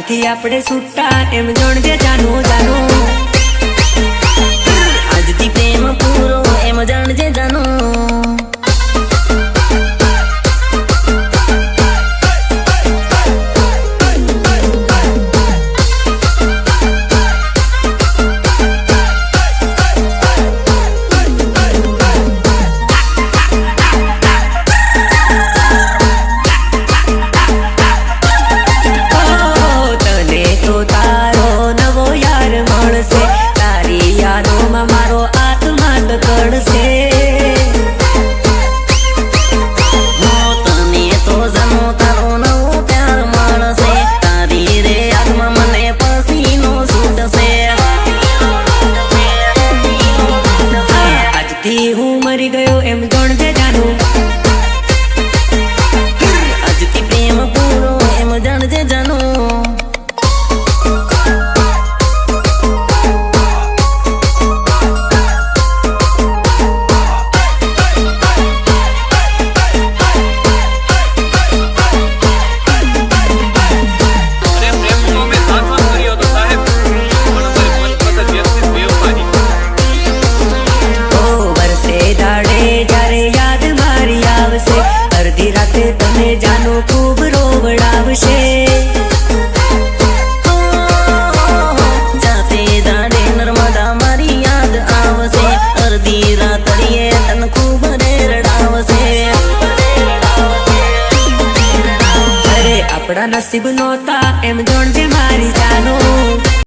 આજથી આપણે છૂટા એમ જોણજે જાનું જાનું આજથી પ્રેમ પૂરો એમ જાણજે જાનું હું મરી ગયો એમ જોણજે જાનું આજથી પ્રેમ પૂરો એમ જાણજે જાનું અડધી રાતે તને જાનું ખૂબ રોવડાવશે જાતે દાડે નર્મદા મારી યાદ આવશે અડધી રાતડીએ તને ખૂબ રડાવશે અરે આપણા નસીબ નહોતા એમ જોણજે મારી જાનું